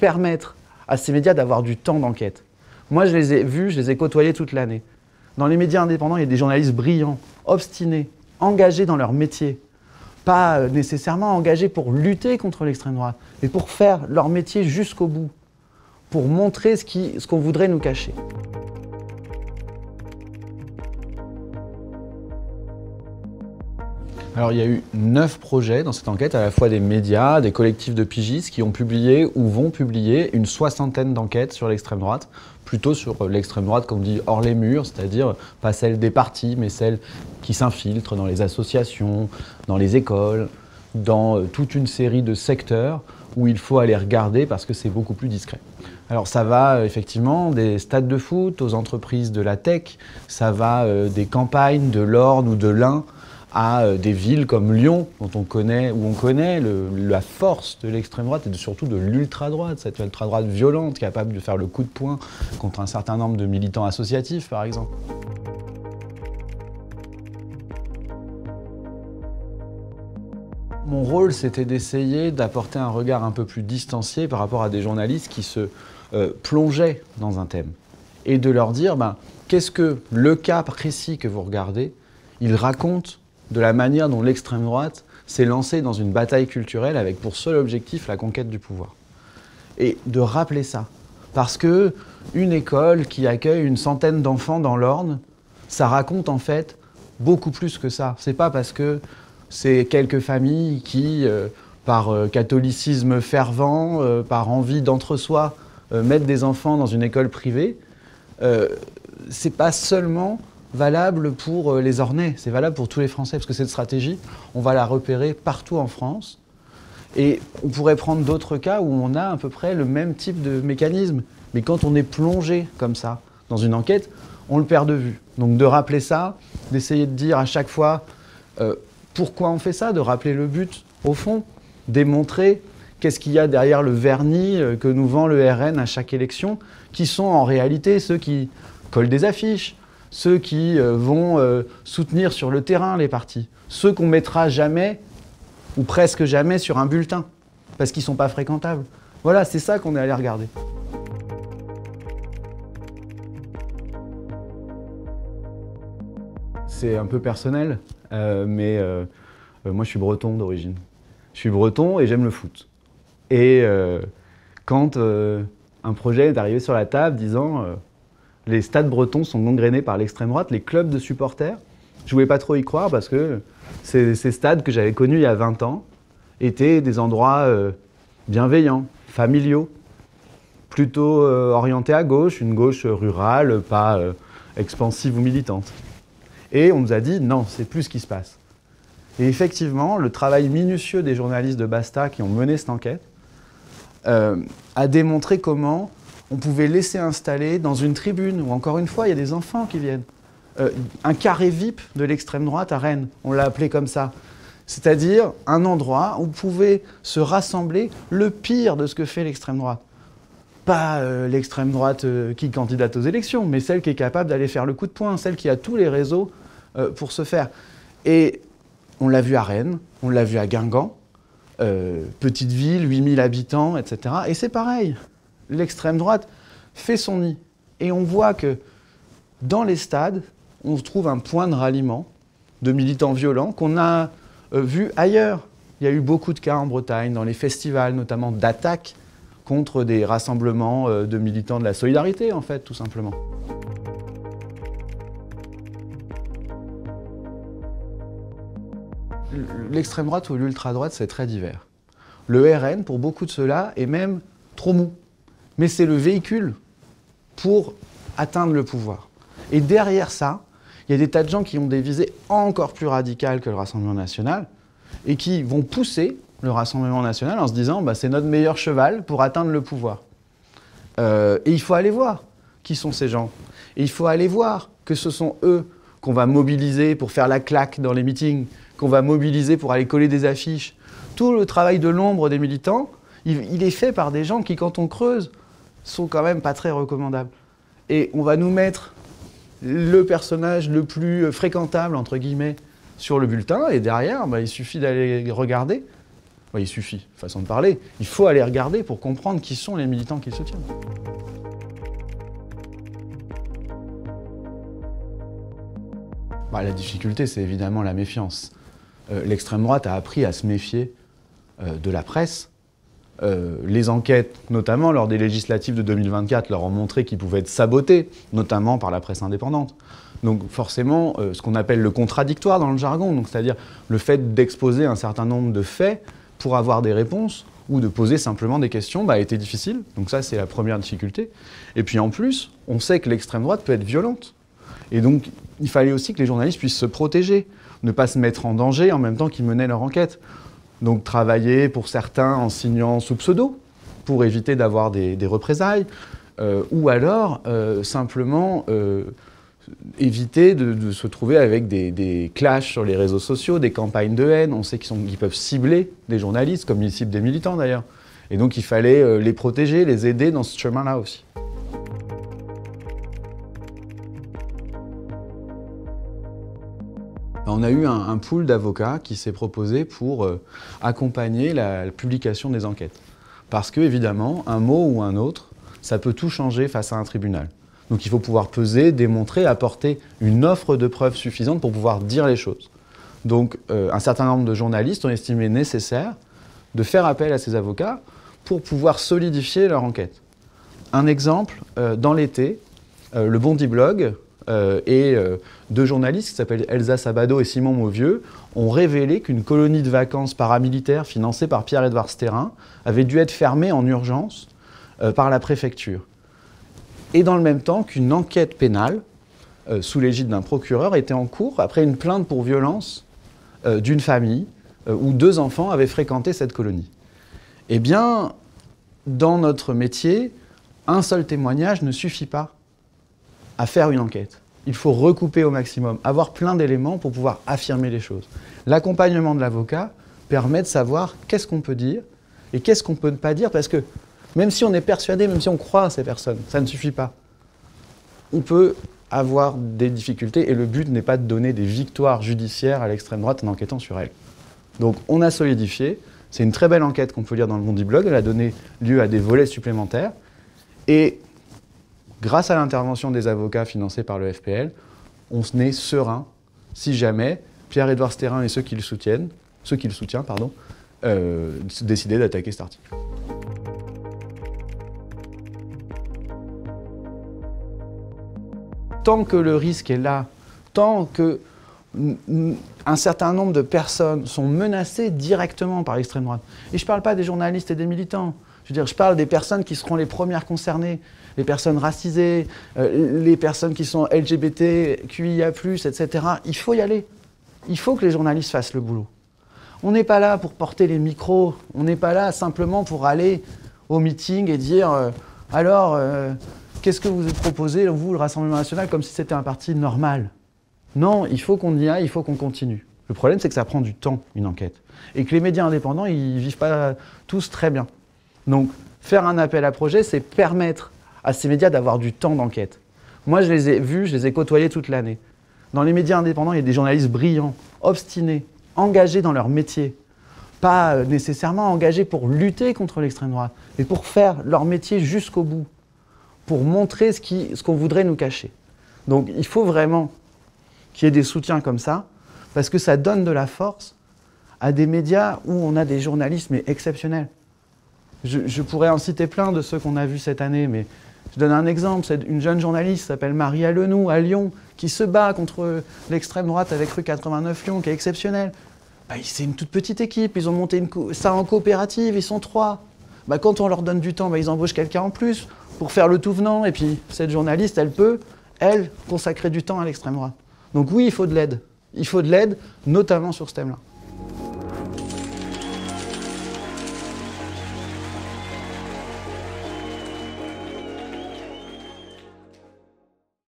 permettre à ces médias d'avoir du temps d'enquête. Moi, je les ai vus, je les ai côtoyés toute l'année. Dans les médias indépendants, il y a des journalistes brillants, obstinés, engagés dans leur métier. Pas nécessairement engagés pour lutter contre l'extrême droite, mais pour faire leur métier jusqu'au bout, pour montrer ce qu'on voudrait nous cacher. Alors il y a eu 9 projets dans cette enquête, à la fois des médias, des collectifs de pigistes qui ont publié ou vont publier une 60aine d'enquêtes sur l'extrême droite, plutôt sur l'extrême droite comme on dit hors les murs, c'est-à-dire pas celle des partis, mais celle qui s'infiltre dans les associations, dans les écoles, dans toute une série de secteurs où il faut aller regarder parce que c'est beaucoup plus discret. Alors ça va effectivement des stades de foot aux entreprises de la tech, ça va des campagnes de l'Orne ou de l'Ain, à des villes comme Lyon, où on connaît la force de l'extrême droite et surtout de l'ultra-droite, cette ultra-droite violente, capable de faire le coup de poing contre un certain nombre de militants associatifs, par exemple. Mon rôle, c'était d'essayer d'apporter un regard un peu plus distancié par rapport à des journalistes qui se plongeaient dans un thème et de leur dire qu'est-ce que le cas précis que vous regardez, il raconte de la manière dont l'extrême droite s'est lancée dans une bataille culturelle avec pour seul objectif la conquête du pouvoir. Et de rappeler ça. Parce que une école qui accueille une centaine d'enfants dans l'Orne, ça raconte en fait beaucoup plus que ça. C'est pas parce que c'est quelques familles qui, par catholicisme fervent, par envie d'entre-soi, mettent des enfants dans une école privée, c'est pas seulement valable pour les Ornais, c'est valable pour tous les Français, parce que cette stratégie, on va la repérer partout en France. Et on pourrait prendre d'autres cas où on a à peu près le même type de mécanisme. Mais quand on est plongé comme ça dans une enquête, on le perd de vue. Donc de rappeler ça, d'essayer de dire à chaque fois pourquoi on fait ça, de rappeler le but au fond, démontrer qu'est-ce qu'il y a derrière le vernis que nous vend le RN à chaque élection, qui sont en réalité ceux qui collent des affiches, ceux qui vont soutenir sur le terrain les partis, ceux qu'on mettra jamais ou presque jamais sur un bulletin, parce qu'ils ne sont pas fréquentables. Voilà, c'est ça qu'on est allé regarder. C'est un peu personnel, mais moi je suis breton d'origine. Je suis breton et j'aime le foot. Et quand un projet est arrivé sur la table disant les stades bretons sont gangrénés par l'extrême droite, les clubs de supporters, je ne voulais pas trop y croire parce que ces stades que j'avais connus il y a 20 ans étaient des endroits bienveillants, familiaux, plutôt orientés à gauche, une gauche rurale, pas expansive ou militante. Et on nous a dit non, c'est plus ce qui se passe. Et effectivement, le travail minutieux des journalistes de Basta qui ont mené cette enquête a démontré comment on pouvait laisser installer dans une tribune, où encore une fois, il y a des enfants qui viennent, un carré VIP de l'extrême droite à Rennes, on l'a appelé comme ça. C'est-à-dire un endroit où pouvait se rassembler le pire de ce que fait l'extrême droite. Pas l'extrême droite qui candidate aux élections, mais celle qui est capable d'aller faire le coup de poing, celle qui a tous les réseaux pour se faire. Et on l'a vu à Rennes, on l'a vu à Guingamp, petite ville, 8000 habitants, etc. Et c'est pareil. L'extrême droite fait son nid. Et on voit que dans les stades, on trouve un point de ralliement de militants violents qu'on a vu ailleurs. Il y a eu beaucoup de cas en Bretagne, dans les festivals, notamment d'attaques contre des rassemblements de militants de la solidarité, en fait, tout simplement. L'extrême droite ou l'ultra-droite, c'est très divers. Le RN, pour beaucoup de ceux-là, est même trop mou. Mais c'est le véhicule pour atteindre le pouvoir. Et derrière ça, il y a des tas de gens qui ont des visées encore plus radicales que le Rassemblement national et qui vont pousser le Rassemblement national en se disant c'est notre meilleur cheval pour atteindre le pouvoir. Et il faut aller voir qui sont ces gens. Et il faut aller voir que ce sont eux qu'on va mobiliser pour faire la claque dans les meetings, qu'on va mobiliser pour aller coller des affiches. Tout le travail de l'ombre des militants, il est fait par des gens qui, quand on creuse, sont quand même pas très recommandables. Et on va nous mettre le personnage le plus fréquentable, entre guillemets, sur le bulletin, et derrière, il suffit d'aller regarder il suffit, façon de parler, il faut aller regarder pour comprendre qui sont les militants qui le soutiennent. La difficulté, c'est évidemment la méfiance. L'extrême droite a appris à se méfier de la presse. Les enquêtes, notamment lors des législatives de 2024, leur ont montré qu'ils pouvaient être sabotés, notamment par la presse indépendante. Donc forcément, ce qu'on appelle le contradictoire dans le jargon, c'est-à-dire le fait d'exposer un certain nombre de faits pour avoir des réponses ou de poser simplement des questions, a été difficile. Donc ça, c'est la première difficulté. Et puis en plus, on sait que l'extrême droite peut être violente. Et donc, il fallait aussi que les journalistes puissent se protéger, ne pas se mettre en danger en même temps qu'ils menaient leur enquête. Donc travailler pour certains en signant sous pseudo, pour éviter d'avoir des représailles, ou alors simplement éviter de se trouver avec des clashs sur les réseaux sociaux, des campagnes de haine. On sait qu'ils peuvent cibler des journalistes, comme ils ciblent des militants d'ailleurs. Et donc il fallait les protéger, les aider dans ce chemin-là aussi. On a eu un pool d'avocats qui s'est proposé pour accompagner la publication des enquêtes. Parce que, évidemment, un mot ou un autre, ça peut tout changer face à un tribunal. Donc il faut pouvoir peser, démontrer, apporter une offre de preuves suffisante pour pouvoir dire les choses. Donc un certain nombre de journalistes ont estimé nécessaire de faire appel à ces avocats pour pouvoir solidifier leur enquête. Un exemple, dans l'été, le Bondi Blog et deux journalistes qui s'appellent Elsa Sabado et Simon Mauvieux ont révélé qu'une colonie de vacances paramilitaire financée par Pierre-Édouard Stérin avait dû être fermée en urgence par la préfecture. Et dans le même temps qu'une enquête pénale, sous l'égide d'un procureur, était en cours après une plainte pour violence d'une famille où 2 enfants avaient fréquenté cette colonie. Eh bien, dans notre métier, un seul témoignage ne suffit pas à faire une enquête. Il faut recouper au maximum, avoir plein d'éléments pour pouvoir affirmer les choses. L'accompagnement de l'avocat permet de savoir qu'est-ce qu'on peut dire et qu'est-ce qu'on peut ne pas dire, parce que même si on est persuadé, même si on croit à ces personnes, ça ne suffit pas. On peut avoir des difficultés et le but n'est pas de donner des victoires judiciaires à l'extrême droite en enquêtant sur elle. Donc on a solidifié, c'est une très belle enquête qu'on peut lire dans le Bondi Blog, elle a donné lieu à des volets supplémentaires et grâce à l'intervention des avocats financés par le FPL, on se est serein si jamais Pierre-Édouard Stérin et ceux qui le soutiennent, décidaient d'attaquer cet article. Tant que le risque est là, tant qu'un certain nombre de personnes sont menacées directement par l'extrême droite, et je ne parle pas des journalistes et des militants, je parle des personnes qui seront les premières concernées, les personnes racisées, les personnes qui sont LGBT, QIA+, etc. Il faut y aller. Il faut que les journalistes fassent le boulot. On n'est pas là pour porter les micros, on n'est pas là simplement pour aller au meeting et dire alors, qu'est-ce que vous proposez, vous, le Rassemblement national, comme si c'était un parti normal? Non, il faut qu'on y aille, il faut qu'on continue. Le problème, c'est que ça prend du temps, une enquête. Et que les médias indépendants, ils ne vivent pas tous très bien. Donc, faire un appel à projet, c'est permettre à ces médias d'avoir du temps d'enquête. Moi, je les ai vus, je les ai côtoyés toute l'année. Dans les médias indépendants, il y a des journalistes brillants, obstinés, engagés dans leur métier. Pas nécessairement engagés pour lutter contre l'extrême droite, mais pour faire leur métier jusqu'au bout, pour montrer ce qu'on voudrait nous cacher. Donc, il faut vraiment qu'il y ait des soutiens comme ça, parce que ça donne de la force à des médias où on a des journalistes mais exceptionnels. Je pourrais en citer plein de ceux qu'on a vus cette année, mais je donne un exemple. C'est une jeune journaliste qui s'appelle Marie Alenoux à Lyon, qui se bat contre l'extrême droite avec Rue 89 Lyon, qui est exceptionnelle. C'est une toute petite équipe, ils ont monté ça en coopérative, ils sont 3. Quand on leur donne du temps, ils embauchent quelqu'un en plus pour faire le tout venant, et puis cette journaliste, elle peut, consacrer du temps à l'extrême droite. Donc oui, il faut de l'aide. Il faut de l'aide, notamment sur ce thème-là.